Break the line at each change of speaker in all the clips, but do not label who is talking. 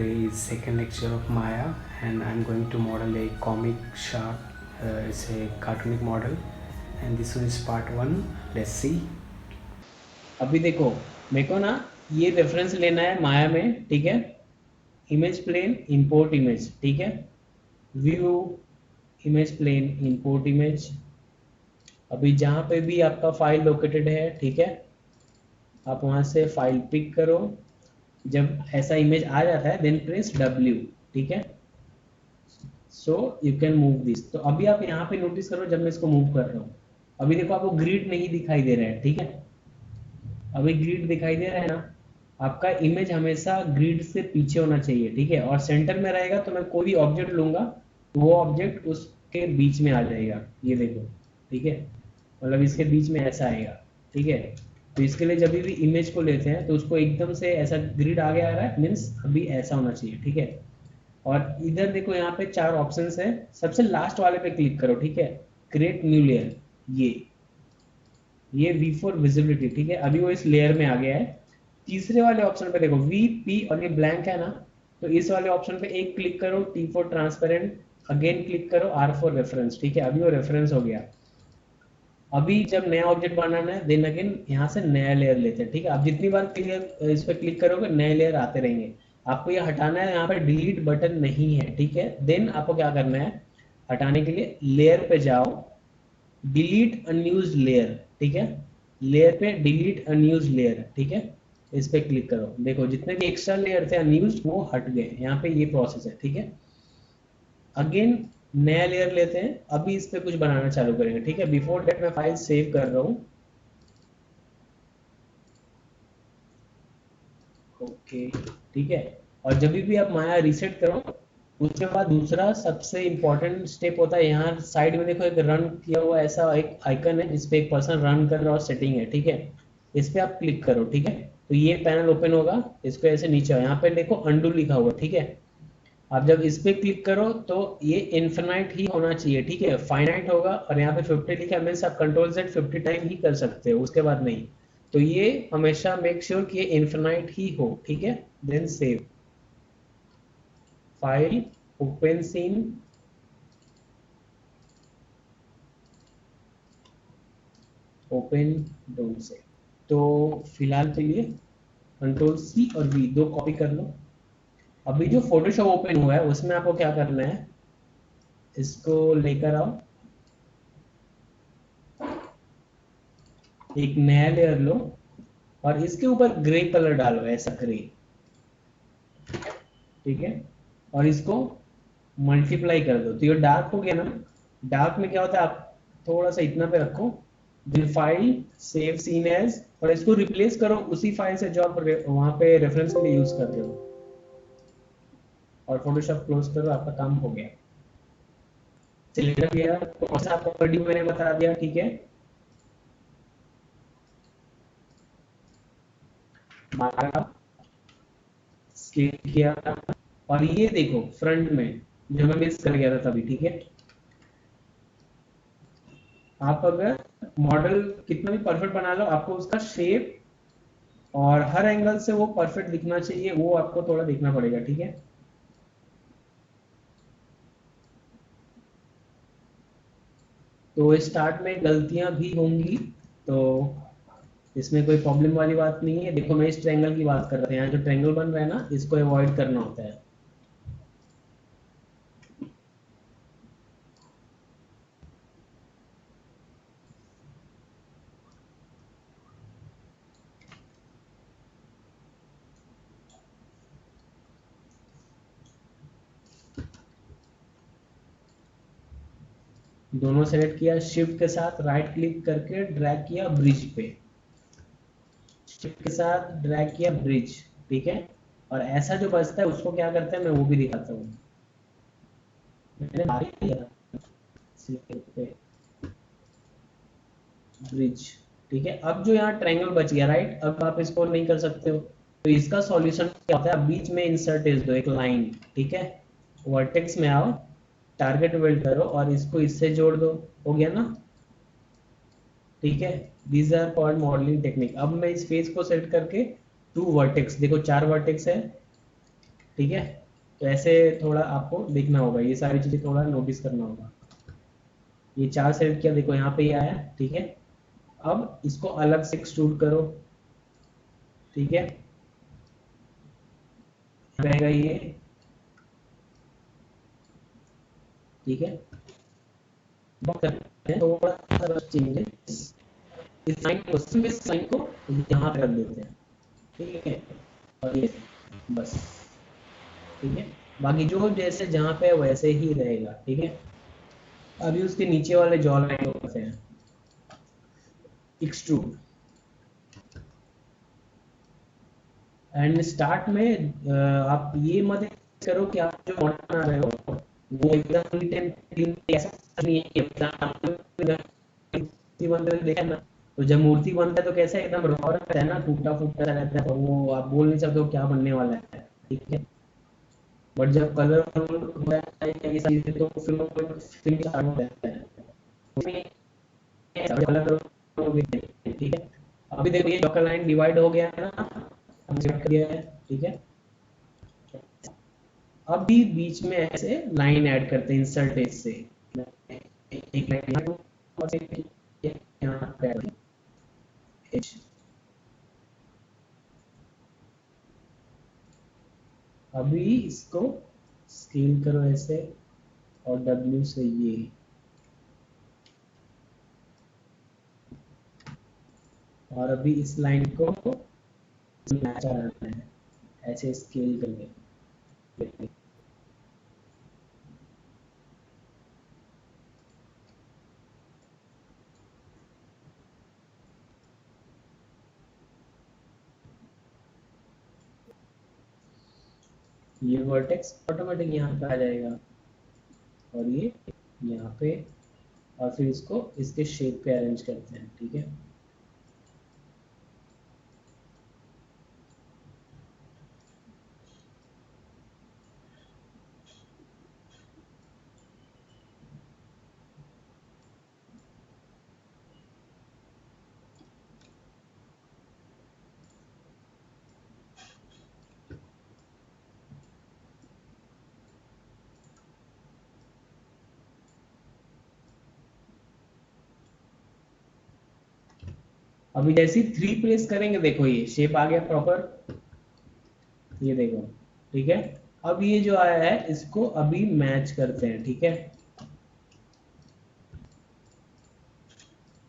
Today is second lecture of Maya, and I'm going to model a comic shark. It's a cartoonic model, and this one is part 1. Let's see.
अभी देखो, मेरे को ना ये reference लेना है माया में, ठीक है। इमेज प्लेन इंपोर्ट इमेज, ठीक है। View image plane import image. अभी जहाँ पे भी आपका फाइल लोकेटेड है, ठीक है, आप वहाँ से फाइल पिक करो। जब ऐसा इमेज आ जाता है देन प्रेस W, ठीक है। So you can move this. तो अभी आप यहाँ पे नोटिस करो, जब मैं इसको मूव कर रहा हूँ, अभी देखो आपको ग्रिड नहीं दिखाई दे रहा है, ठीक है। अभी ग्रिड दिखाई दे रहा है ना। आपका इमेज हमेशा ग्रिड से पीछे होना चाहिए, ठीक है। और सेंटर में रहेगा तो मैं कोई भी ऑब्जेक्ट लूंगा तो वो ऑब्जेक्ट उसके बीच में आ जाएगा, ये देखो, ठीक है। मतलब इसके बीच में ऐसा आएगा, ठीक है। तो इसके लिए जब भी इमेज को लेते हैं तो उसको एकदम से ऐसा ग्रिड आगे आ रहा है, मीन्स अभी ऐसा होना चाहिए, ठीक है। और इधर देखो, यहाँ पे 4 ऑप्शंस है। सबसे लास्ट वाले पे क्लिक करो, ठीक है। क्रिएट न्यू लेयर, ये वी फॉर विजिबिलिटी, ठीक है। अभी वो इस लेयर में आ गया है। तीसरे वाले ऑप्शन पे देखो वी पी, और ये ब्लैंक है ना, तो इस वाले ऑप्शन पे एक क्लिक करो, T for transparent, again click करो, आर फॉर रेफरेंस, ठीक है। अभी वो रेफरेंस हो गया। अभी जब नया ऑब्जेक्ट बनाना है देन अगेन यहाँ से नया लेयर लेते हैं, ठीक है। आप जितनी बार क्लियर इस पर क्लिक करोगे नए लेयर आते रहेंगे। आपको ये हटाना है, यहाँ पे डिलीट बटन नहीं है, ठीक है। देन आपको क्या करना है, हटाने के लिए लेयर पे जाओ, डिलीट अनयूज लेयर, ठीक है। लेयर पे डिलीट अनयूज लेयर, ठीक है। इस पे क्लिक करो, देखो जितने भी एक्स्ट्रा लेयर थे अनयूज वो हट गए। यहाँ पे ये प्रोसेस है, ठीक है। अगेन नया लेयर लेते हैं, अभी इस पे कुछ बनाना चालू करेंगे, ठीक है। बिफोर डेट मैं फाइल सेव कर रहा हूँ, ओके, ठीक है। और जब भी आप माया रीसेट करो उसके बाद दूसरा सबसे इंपॉर्टेंट स्टेप होता है, यहाँ साइड में देखो एक रन किया हुआ ऐसा एक आइकन है जिसपे एक पर्सन रन कर रहा है और सेटिंग है, ठीक है। इस पे आप क्लिक करो, ठीक है। तो ये पैनल ओपन होगा। इसको ऐसे नीचे आओ, यहाँ पे देखो अंडू लिखा हुआ, ठीक है। आप जब इस पे क्लिक करो तो ये इन्फिनाइट ही होना चाहिए, ठीक है। फाइनाइट होगा और यहाँ पे 50 लिखा है, मीन्स आप कंट्रोल Z 50 टाइम ही कर सकते हो, उसके बाद नहीं। तो ये हमेशा मेक श्योर कि ये इन्फिनाइट ही हो, ठीक है। Then save file, open scene, open, don't save. तो फिलहाल के लिए कंट्रोल C और V दो कॉपी कर लो। अभी जो फोटोशॉप ओपन हुआ है उसमें आपको क्या करना है, इसको लेकर आओ, एक नया लेयर लो और इसके ऊपर ग्रे कलर डालो, ऐसा ग्रे, ठीक है। और इसको मल्टीप्लाई कर दो तो ये डार्क हो गया ना। डार्क में क्या होता है, आप थोड़ा सा इतना पे रखो, then file save scene as, और इसको रिप्लेस करो उसी फाइल से जो आप वहां पे रेफरेंस के लिए यूज कर रहे हो। और फोटोशॉप क्लोज करो, आपका काम हो गया। सिलेक्ट किया तो कौन सा आपको वीडियो मैंने बता दिया, ठीक है। मारा, स्केल किया, और ये देखो फ्रंट में जो मैं मिस कर गया था तभी, ठीक है। आप अगर मॉडल कितना भी परफेक्ट बना लो, आपको उसका शेप और हर एंगल से वो परफेक्ट दिखना चाहिए, वो आपको थोड़ा देखना पड़ेगा, ठीक है। तो स्टार्ट में गलतियां भी होंगी, तो इसमें कोई प्रॉब्लम वाली बात नहीं है। देखो मैं इस ट्रायंगल की बात कर रहा था, यहाँ जो ट्रायंगल बन रहा है ना, इसको अवॉइड करना होता है। दोनों सेलेक्ट किया, शिफ्ट के साथ राइट क्लिक करके ड्रैग किया ब्रिज पे, शिफ्ट के साथ ड्रैग किया ब्रिज, ठीक है। और ऐसा जो बचता है उसको क्या करते हैं मैं वो भी दिखाता हूँ। मैंने ब्रिज, ठीक है। अब जो यहाँ ट्रायंगल बच गया, राइट, अब आप इसको नहीं कर सकते हो, तो इसका सॉल्यूशन क्या होता है, बीच में इंसर्ट इज दो एक लाइन, ठीक है। वर्टेक्स में आओ, टारगेट वेल्ड करो और इसको इससे जोड़ दो, हो गया ना, ठीक है। These are called modelling technique. अब मैं इस फेस को सेलेक्ट करके टू वर्टेक्स, देखो 4 वर्टेक्स है, ठीक है। तो ऐसे थोड़ा आपको देखना होगा, ये सारी चीजें थोड़ा नोटिस करना होगा। ये 4 सेलेक्ट किया, देखो यहाँ पे ये आया, ठीक है। अब इसको अलग से एक्सट्रूड करो, ठीक है, रहेगा ये, ठीक है। थोड़ा सा चेंजेस, इस लाइन को, सिर्फ इस लाइन को यहाँ पे रख देते हैं, ठीक है। और ये बस, ठीक है। बाकी जो जैसे जहाँ पे है वैसे ही रहेगा, ठीक है। अभी उसके नीचे वाले जॉ लाइन को करते हैं एक्सट्रूड। एंड स्टार्ट में आप ये मत करो कि आप जो मॉडल बना रहे हो वो एकदम नीट एंड क्लीन, ऐसा नहीं है कि मूर्ति बनते हुए देखा है ना, तो जब मूर्ति बनता है तो कैसा एकदम रॉ रहता है ना, टूटा फूटा रहता है, तो वो आप बोल नहीं सकते हो क्या बनने वाला है, ठीक है। बट जब कलर हो जाता है ये सारी चीजें, तो फिर वो फिनिश स्टार्ट हो जाता है, उसमें कलर करोगे, ठीक है। अभी देखो ये डॉक्टर लाइन डिवाइड हो गया है ना, हमने सेलेक्ट किया है, ठीक है। अभी बीच में ऐसे लाइन ऐड करते हैं इंसर्ट एज से, एक लाइन यहाँ और एक यहाँ पे एज। अभी इसको स्केल करो ऐसे, और W से ये, और अभी इस लाइन को मैच करना है, ऐसे स्केल करके। ये वर्टेक्स ऑटोमेटिक यहाँ पे आ जाएगा, और ये यहाँ पे, और फिर इसको इसके शेप पे अरेंज करते हैं, ठीक है। अभी जैसे ही 3 प्रेस करेंगे, देखो ये शेप आ गया प्रॉपर, ये देखो, ठीक है। अब ये जो आया है इसको अभी मैच करते हैं, ठीक है।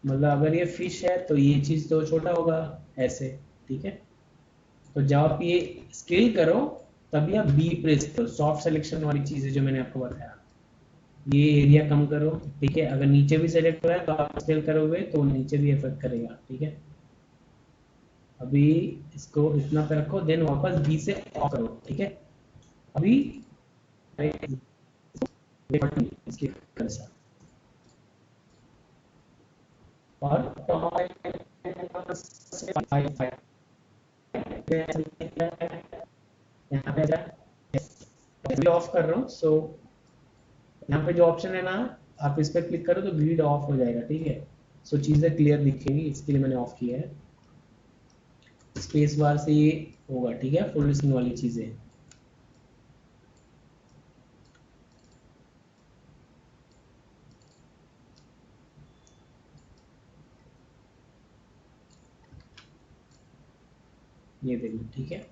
मतलब अगर ये फिश है तो ये चीज तो छोटा होगा, ऐसे, ठीक है। तो जब आप ये स्केल करो तभी आप बी प्रेस करो, सॉफ्ट सिलेक्शन वाली चीज है जो मैंने आपको बताया। ये एरिया कम करो, ठीक है। अगर नीचे भी सेलेक्ट हो रहा है तो आप स्केल करोगे तो नीचे भी इफेक्ट करेगा, ठीक है। अभी इसको इतना पे रखो, देन वापस बी से ऑफ करो, ठीक है। अभी इसके और यहाँ पे ऑफ कर रहा हूँ, सो यहाँ पे जो ऑप्शन है ना, आप इस पर क्लिक करो तो ग्रिड ऑफ हो जाएगा, ठीक है। सो चीजें क्लियर दिखेंगी, इसके लिए मैंने ऑफ किया है। स्पेस बार से ये होगा, ठीक है, फुल स्क्रीन वाली चीजें। ये देखो, ठीक है।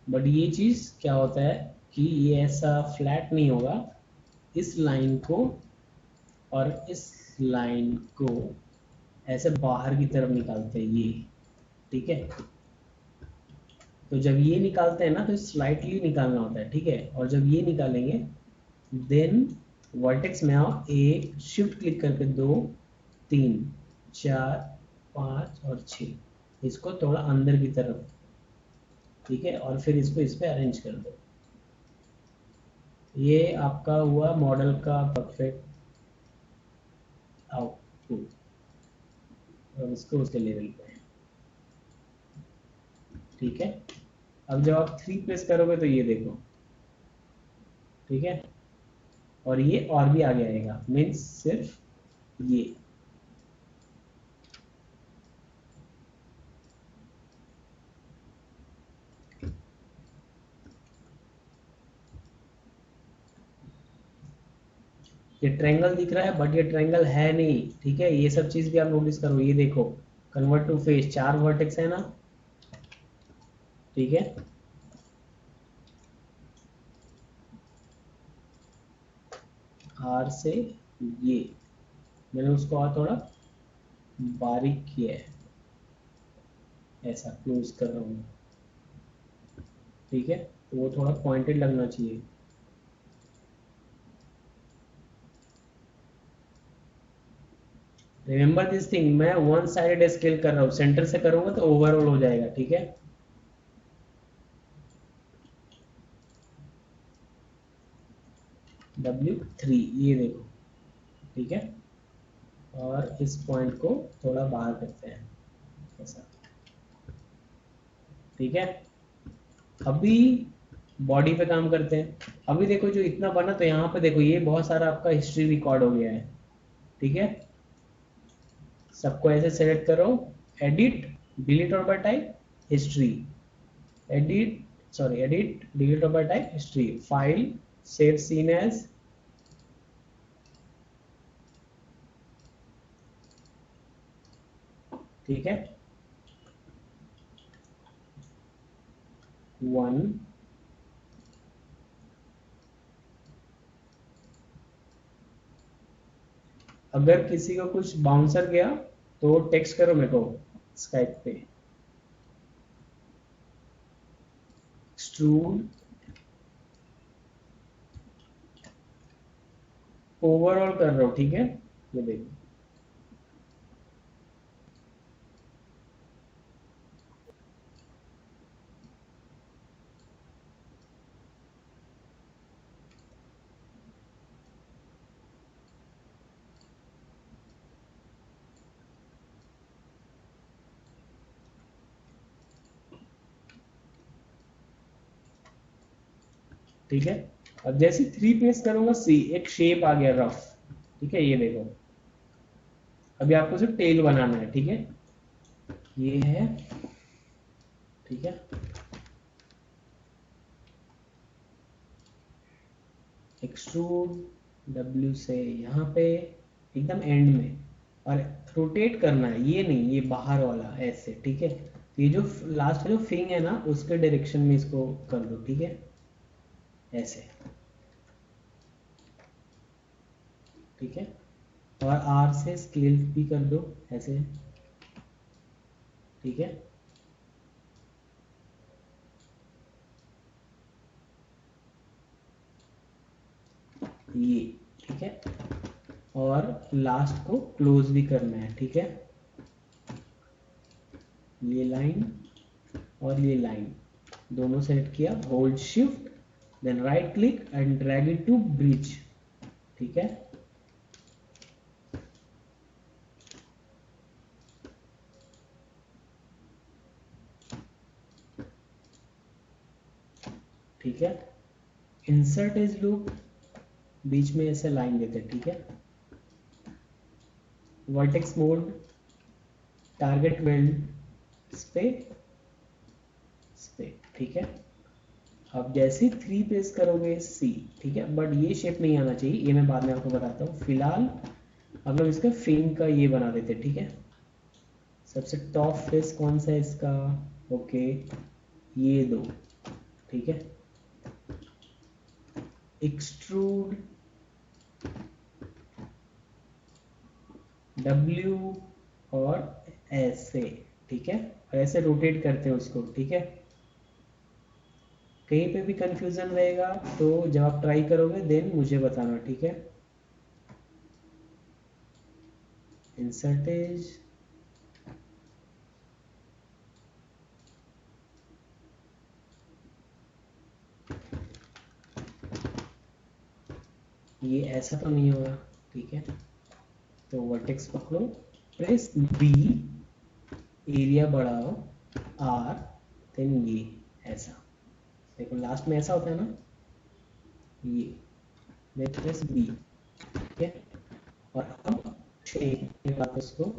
बट ये चीज क्या होता है कि ये ऐसा फ्लैट नहीं होगा, इस लाइन को और इस लाइन को ऐसे बाहर की तरफ निकालते हैं ये, ठीक है। तो जब ये निकालते हैं ना तो स्लाइटली निकालना होता है, ठीक है। और जब ये निकालेंगे देन वर्टेक्स में आओ, एक शिफ्ट क्लिक करके 2 3 4 5 और 6, इसको थोड़ा अंदर की तरफ, ठीक है। और फिर इसको इस पे अरेंज कर दो। ये आपका हुआ मॉडल का परफेक्ट आउटपुट, और इसको उसके लेवल पे, ठीक है। अब जब आप 3 प्रेस करोगे तो ये देखो, ठीक है। और ये और भी आगे आएगा, मीन्स सिर्फ ये, ये ट्रायंगल दिख रहा है बट ये ट्रायंगल है नहीं, ठीक है। ये सब चीज भी आप नोटिस करो। ये देखो, कन्वर्ट टू फेस, 4 वर्टेक्स है ना, ठीक है। आर से ये मैंने उसको और थोड़ा बारीक किया है, ऐसा क्लोज कर रहा हूँ, ठीक है। तो वो थोड़ा पॉइंटेड लगना चाहिए। रिमेंबर दिस थिंग, मैं वन साइडेड स्केल कर रहा हूँ, सेंटर से करूंगा तो ओवरऑल हो जाएगा, ठीक है। W3 ये देखो, ठीक है। और इस पॉइंट को थोड़ा बाहर करते हैं, ऐसा, ठीक है। अभी बॉडी पे काम करते हैं। अभी देखो जो इतना बना, तो यहाँ पे देखो ये बहुत सारा आपका हिस्ट्री रिकॉर्ड हो गया है, ठीक है। सबको ऐसे सेलेक्ट करो, एडिट, डिलीट और by type history, edit, sorry edit delete और by type history, file, save scene as, ठीक है। 1, अगर किसी को कुछ बाउंसर गया तो टेक्स्ट करो मेरे को स्काइप पे, एक्सट्रूड ओवरऑल कर रहा हूँ, ठीक है। ये देखो, ठीक है। अब जैसे 3 पेस करूंगा, सी एक शेप आ गया रफ, ठीक है। ये देखो, अभी आपको सिर्फ टेल बनाना है, ठीक है। ये है, ठीक है। एक्सट्रूड डब्ल्यू से यहाँ पे एकदम एंड में, और रोटेट करना है, ये नहीं, ये बाहर वाला ऐसे, ठीक है। तो ये जो लास्ट जो फिंग है ना, उसके डायरेक्शन में इसको कर दो, ठीक है, ऐसे, ठीक है। और आर से स्केल भी कर दो ऐसे, ठीक है। ये, ठीक है। और लास्ट को क्लोज भी करना है, ठीक है। ये लाइन और ये लाइन दोनों सेलेक्ट किया, hold shift, then right click and drag it to bridge, ठीक है। ठीक है। इंसर्ट एज लूप, बीच में ऐसे लाइन देते हैं, ठीक है। वर्टेक्स मोड, टारगेट वेल्ड इस पे, ठीक है। अब जैसे 3 पेस करोगे सी, ठीक है। बट ये शेप नहीं आना चाहिए, ये मैं बाद में आपको बताता हूँ। फिलहाल हम लोग इसका फिंग का ये बना देते हैं, ठीक है। सबसे टॉप फेस कौन सा है इसका, ओके, ये दो, ठीक है। एक्सट्रूड W और ऐसे, ठीक है। और ऐसे रोटेट करते हैं उसको, ठीक है। कहीं पे भी कंफ्यूजन रहेगा तो जब आप ट्राई करोगे देन मुझे बताना, ठीक है। इंसर्टेज, ये ऐसा तो नहीं होगा, ठीक है। तो वर्टेक्स पकड़ो, प्रेस बी, एरिया बढ़ाओ, आर, देन ये ऐसा, देखो लास्ट में ऐसा होता है ना, ये, देन प्रेस बी, ठीक है। और अब शेप के बाद उसको,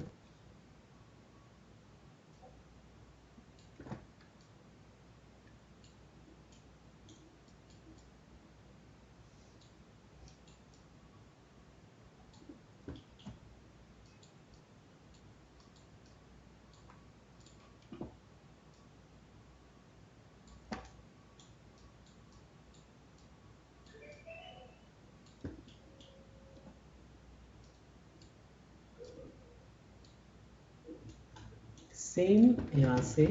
सेम यहाँ से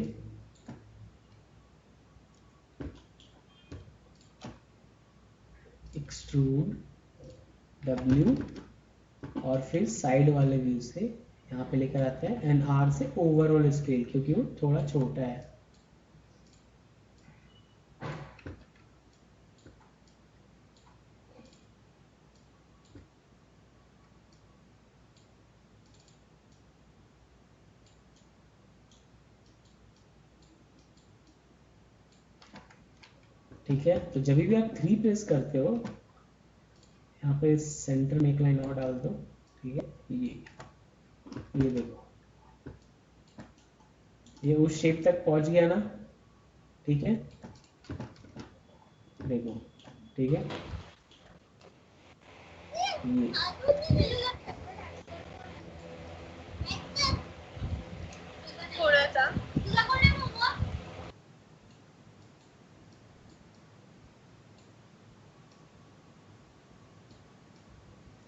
एक्सट्रूड W और फिर साइड वाले व्यू से यहाँ पे लेकर आते हैं एंड R से ओवरऑल स्केल, क्योंकि वो थोड़ा छोटा है। ठीक है, तो जब भी आप 3 प्रेस करते हो यहाँ पे सेंटर में एक लाइन और डाल दो। ठीक है, ये देखो, ये उस शेप तक पहुंच गया ना। ठीक है, देखो, ठीक है, ये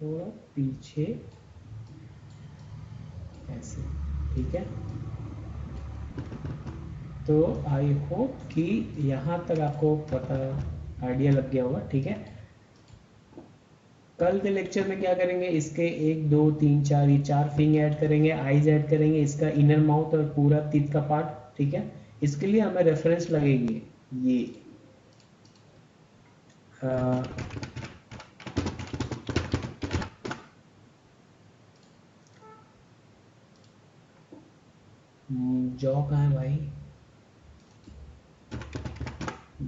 थोड़ा पीछे ऐसे। ठीक है, तो आई होप कि यहाँ तक आपको पता आइडिया लग गया होगा। ठीक है, कल के लेक्चर में क्या करेंगे, इसके 1 2 3 4 ये 4 फिंग ऐड करेंगे, आईज ऐड करेंगे, इसका इनर माउथ और पूरा टीथ का पार्ट। ठीक है, इसके लिए हमें रेफरेंस लगेगी ये जॉ कहाँ है भाई,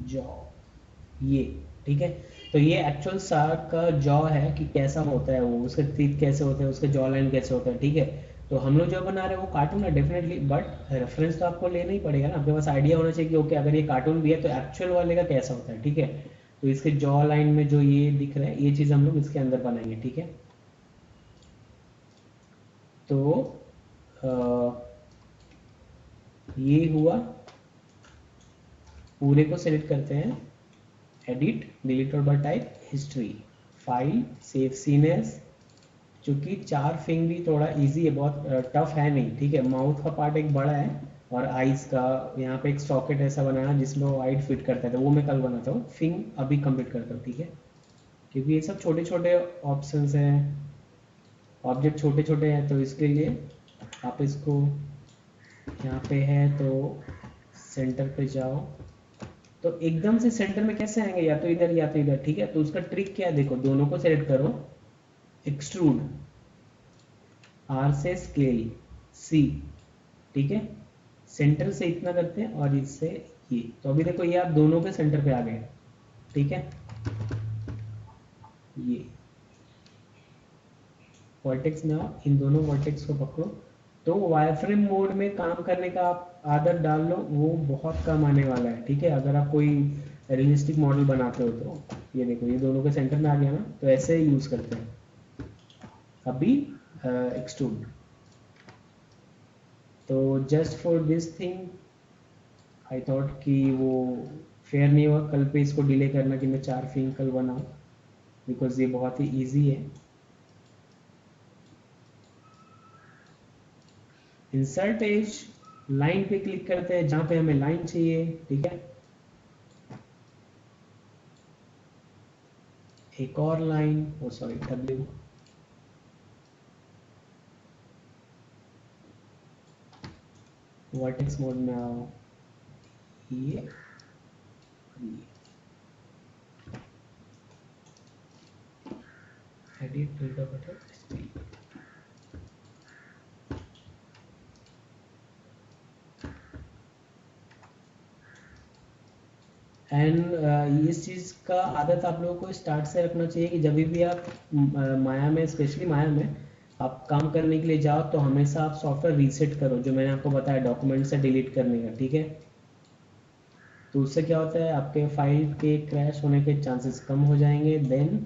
जॉ, ये। ठीक है, तो ये एक्चुअल शार्क का जॉ है कि कैसा होता है वो, उसके टीथ कैसे होते हैं, उसके जॉ लाइन कैसे होता है। ठीक है, तो हम लोग जो बना रहे हैं वो कार्टून है डेफिनेटली, बट रेफरेंस तो आपको लेना ही पड़ेगा ना, आपके पास आइडिया होना चाहिए कि ओके अगर ये कार्टून भी है तो एक्चुअल वाले का कैसा होता है। ठीक है, तो इसके जॉ लाइन में जो ये दिख रहा है ये चीज़ हम लोग इसके अंदर बनाएंगे। ठीक है, तो ये हुआ, पूरे को सिलेक्ट करते हैं, एडिट, डिलीट और type history, file, save scene as. चूंकि 4 फिंग भी थोड़ा इजी है, बहुत टफ है नहीं। ठीक है, माउथ का पार्ट एक बड़ा है और आईज का यहाँ पे एक सॉकेट ऐसा बनाना जिसमें वो आइड फिट करता है, तो वो मैं कल बनाता हूँ, फिंग अभी कंप्लीट करता हूँ। ठीक है, क्योंकि ये सब छोटे छोटे ऑप्शंस हैं, ऑब्जेक्ट छोटे छोटे हैं, तो इसके लिए आप इसको यहाँ पे है तो सेंटर पे जाओ, तो एकदम से सेंटर में कैसे आएंगे, या तो इधर या तो इधर। ठीक है, तो उसका ट्रिक क्या है, देखो दोनों को सेलेक्ट करो, एक्सट्रूड, आर से स्केल, सी। ठीक है, सेंटर से इतना करते हैं और इससे ये, तो अभी देखो ये आप दोनों के सेंटर पे आ गए। ठीक है, ये वर्टेक्स में आओ, इन दोनों वर्टेक्स को पकड़ो, तो वायरफ्रेम मोड में काम करने का आप आदत डाल लो, वो बहुत कम आने वाला है। ठीक है, अगर आप कोई रियलिस्टिक मॉडल बनाते हो तो ये देखो ये दोनों के सेंटर में आ गया ना, तो ऐसे ही यूज करते हैं। अभी एक्सट्रूड, तो just for this thing I thought कि वो फेयर नहीं हुआ कल पे इसको डिले करना कि मैं 4 फिंग कल बनाऊँ, बिकॉज ये बहुत ही ईजी है। इंसर्ट एज, लाइन पे क्लिक करते हैं जहां पे हमें लाइन चाहिए। ठीक है, एक और लाइन, ओ सॉरी डब्ल्यू, वर्टेक्स मोड में आओ, ये एडिट फिल्टर बटन, एंड इस चीज़ का आदत आप लोगों को स्टार्ट से रखना चाहिए कि जब भी आप माया में, स्पेशली माया में आप काम करने के लिए जाओ तो हमेशा आप सॉफ्टवेयर रीसेट करो, जो मैंने आपको बताया डॉक्यूमेंट से डिलीट करने का। ठीक है, तो उससे क्या होता है, आपके फाइल के क्रैश होने के चांसेस कम हो जाएंगे। देन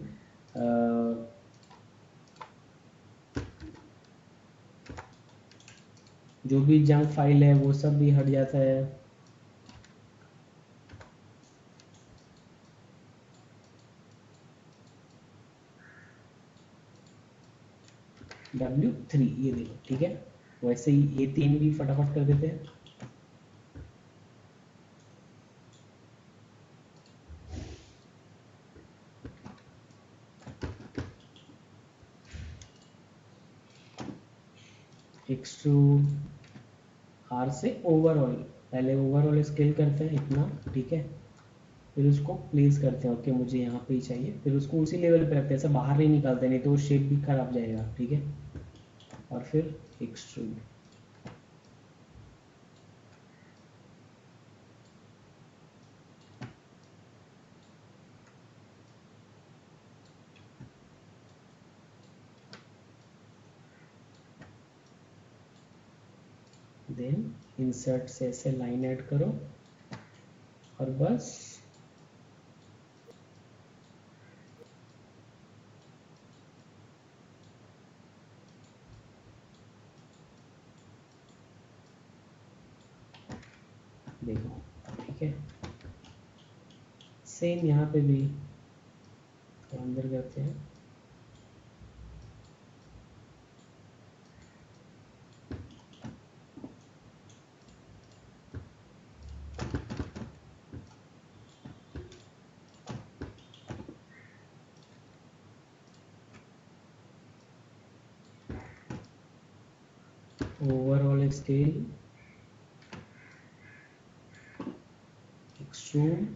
जो भी जंक फाइल है वो सब भी हट जाता है। W3, ये देखो। ठीक है, वैसे ही ये 3 भी फटाफट कर देते हैं। एक्सट्रूड आर से ओवरऑल, पहले ओवरऑल स्केल करते हैं इतना, ठीक है, फिर उसको प्लेस करते हैं। ओके मुझे यहाँ पे ही चाहिए, फिर उसको उसी लेवल पे रखते हैं, ऐसा बाहर नहीं निकालते, नहीं तो वो शेप भी खराब जाएगा, ठीक है। और फिर एक्सट्रूड, देन इंसर्ट से ऐसे लाइन ऐड करो और बस देखो, ठीक है। सेम यहाँ पे भी तो अंदर करते हैं, ओवरऑल स्केल, एक्सट्रूड,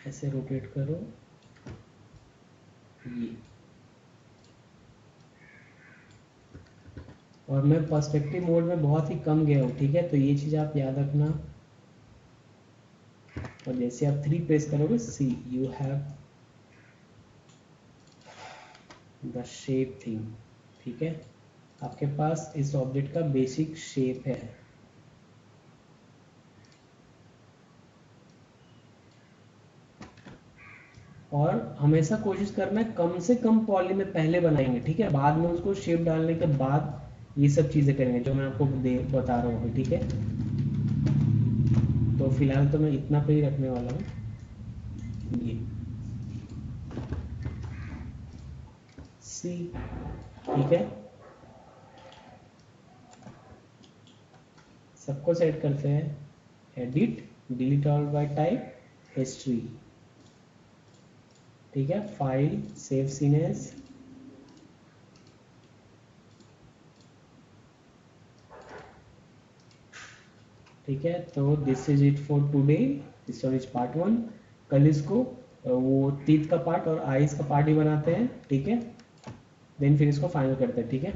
ऐसे रोटेट करो ये। और मैं पर्सपेक्टिव मोड में बहुत ही कम गया हूँ, ठीक है, तो ये चीज़ आप याद रखना। और जैसे आप 3 प्रेस करोगे, see you have the shape thing, ठीक है, आपके पास इस ऑब्जेक्ट का बेसिक शेप है। और हमेशा कोशिश करना है कम से कम पॉली में पहले बनाएंगे, ठीक है, बाद में उसको शेप डालने के बाद ये सब चीज़ें करेंगे जो मैं आपको बता रहा हूँ, ठीक है। तो फिलहाल तो मैं इतना पे ही रखने वाला हूँ, ये सी, ठीक है। सबको सेट करते हैं, edit, delete all bye type, history, ठीक है, फाइल, सेव सीन एज, ठीक है। तो this is it for today, this one is part 1। कल इसको वो टीथ का पार्ट और आईज का पार्ट ही बनाते हैं, ठीक है, देन फिर इसको फाइनल करते हैं, ठीक है।